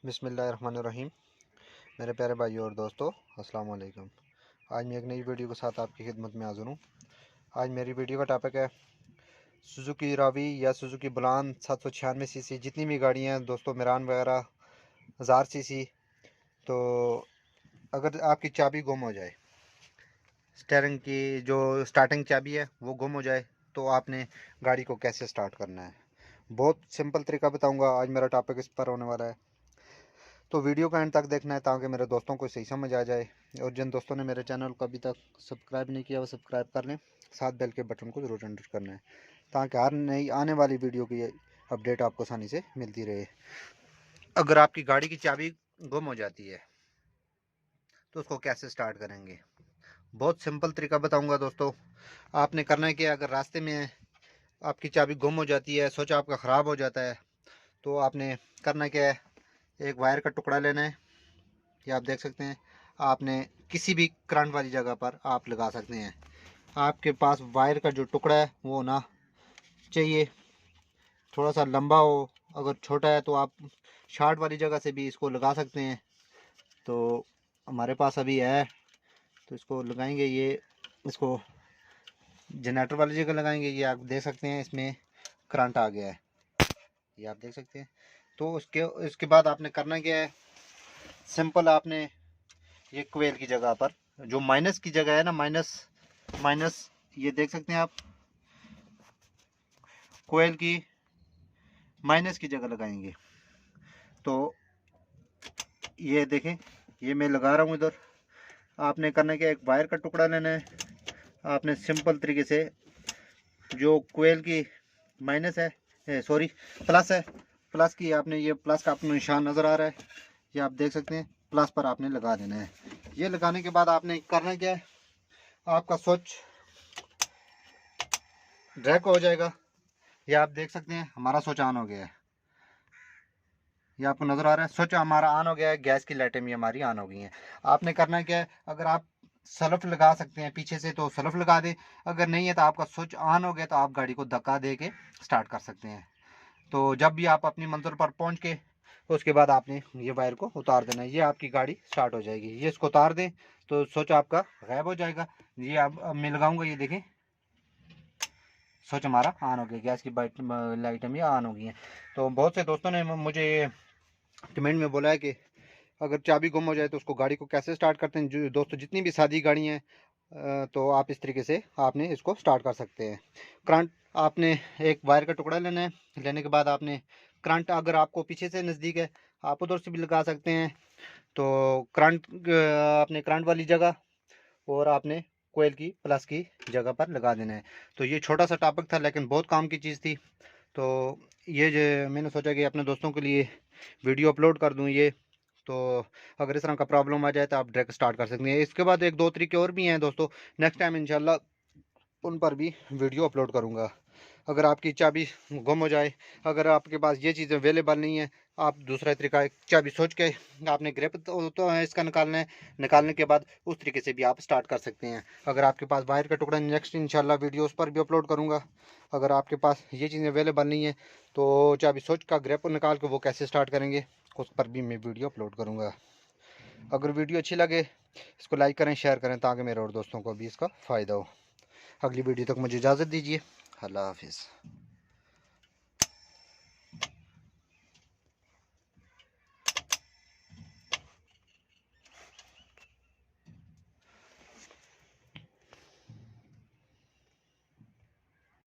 बिस्मिल्लाहिर्रहमानिर्रहीम। मेरे प्यारे भाइयों और दोस्तों, अस्सलाम वालेकुम। आज मैं एक नई वीडियो के साथ आपकी खिदमत में हाज़िर हूँ। आज मेरी वीडियो का टॉपिक है सुजुकी रावी या सुजुकी बुलान 796 सीसी। जितनी भी गाड़ियाँ हैं दोस्तों, मिरान वगैरह 1000 सीसी, तो अगर आपकी चाबी गुम हो जाए, स्टीयरिंग की जो स्टार्टिंग चाबी है वो गुम हो जाए, तो आपने गाड़ी को कैसे स्टार्ट करना है, बहुत सिंपल तरीका बताऊँगा। आज मेरा टॉपिक इस पर होने वाला है, तो वीडियो का एंड तक देखना है ताकि मेरे दोस्तों को सही समझ आ जाए। और जिन दोस्तों ने मेरे चैनल को अभी तक सब्सक्राइब नहीं किया वो सब्सक्राइब कर लें, साथ बेल के बटन को ज़रूर एंटर करना है ताकि हर नई आने वाली वीडियो की अपडेट आपको आसानी से मिलती रहे। अगर आपकी गाड़ी की चाबी गुम हो जाती है तो उसको कैसे स्टार्ट करेंगे, बहुत सिंपल तरीका बताऊँगा दोस्तों। आपने करना है कि अगर रास्ते में आपकी चाबी गुम हो जाती है, सोचा आपका ख़राब हो जाता है, तो आपने करना क्या है, एक वायर का टुकड़ा लेना है। ये आप देख सकते हैं, आपने किसी भी करंट वाली जगह पर आप लगा सकते हैं। आपके पास वायर का जो टुकड़ा है वो होना चाहिए, थोड़ा सा लंबा हो। अगर छोटा है तो आप शॉर्ट वाली जगह से भी इसको लगा सकते हैं। तो हमारे पास अभी है, तो इसको लगाएंगे। ये इसको जनरेटर वाली जगह लगाएंगे। ये आप देख सकते हैं, इसमें करंट आ गया है, ये आप देख सकते हैं। तो इसके बाद आपने करना क्या है, सिंपल आपने ये कोयल की जगह पर जो माइनस की जगह है ना, माइनस माइनस, ये देख सकते हैं आप, कोयल की माइनस की जगह लगाएंगे। तो ये देखें, ये मैं लगा रहा हूँ इधर। आपने करना क्या, एक वायर का टुकड़ा लेना है। आपने सिंपल तरीके से जो कोयल की माइनस है, सॉरी प्लस है, प्लस की आपने, ये प्लस का आपको निशान नज़र आ रहा है, ये आप देख सकते हैं, प्लस पर आपने लगा देना है। ये लगाने के बाद आपने करना क्या है, आपका स्विच ड्रैक हो जाएगा। ये आप देख सकते हैं, हमारा स्विच ऑन हो गया है, ये आपको नज़र आ रहा है, स्विच हमारा ऑन हो गया है। गैस की लाइटें भी हमारी ऑन हो गई हैं। आपने करना क्या है, अगर आप सल्फ लगा सकते हैं पीछे से तो सल्फ लगा दें, अगर नहीं है तो आपका स्विच ऑन हो गया तो आप गाड़ी को धक्का दे के स्टार्ट कर सकते हैं। तो जब भी आप अपनी मंजिल पर पहुंच के, उसके बाद आपने ये वायर को उतार देना है, ये आपकी गाड़ी स्टार्ट हो जाएगी। ये इसको उतार दें तो स्विच आपका गायब हो जाएगा। ये अब मैं लगाऊंगा, ये देखें, स्विच हमारा ऑन हो गया, गैस की लाइट हमें ऑन हो गई है। तो बहुत से दोस्तों ने मुझे कमेंट में बोला है कि अगर चाबी गुम हो जाए तो उसको गाड़ी को कैसे स्टार्ट करते हैं। जो दोस्तों जितनी भी सादी गाड़ी हैं, तो आप इस तरीके से आपने इसको स्टार्ट कर सकते हैं। करंट आपने एक वायर का टुकड़ा लेना है, लेने के बाद आपने करंट, अगर आपको पीछे से नज़दीक है आप उधर से भी लगा सकते हैं। तो करंट आपने करंट वाली जगह और आपने कोयल की प्लस की जगह पर लगा देना है। तो ये छोटा सा टॉपिक था लेकिन बहुत काम की चीज़ थी। तो ये जो मैंने सोचा कि अपने दोस्तों के लिए वीडियो अपलोड कर दूँ ये। तो अगर इस तरह का प्रॉब्लम आ जाए तो आप डायरेक्ट स्टार्ट कर सकते हैं। इसके बाद एक दो तरीके और भी हैं दोस्तों, नेक्स्ट टाइम इंशाल्लाह उन पर भी वीडियो अपलोड करूँगा। अगर आपकी चाबी गुम हो जाए, अगर आपके पास ये चीज़ अवेलेबल नहीं है, आप दूसरा तरीका, एक चाबी सोच के आपने ग्रिप तो है इसका निकालना है, निकालने के बाद उस तरीके से भी आप स्टार्ट कर सकते हैं। अगर आपके पास वायर का टुकड़ा, नेक्स्ट इंशाल्लाह वीडियो उस पर भी अपलोड करूँगा। अगर आपके पास ये चीज़ें अवेलेबल नहीं है तो चाबी सोच का ग्रिप निकाल के वो कैसे स्टार्ट करेंगे उस पर भी मैं वीडियो अपलोड करूँगा। अगर वीडियो अच्छी लगे इसको लाइक करें, शेयर करें ताकि मेरे और दोस्तों को भी इसका फ़ायदा हो। अगली वीडियो तक मुझे इजाज़त दीजिए। अल्लाह हाफिज़।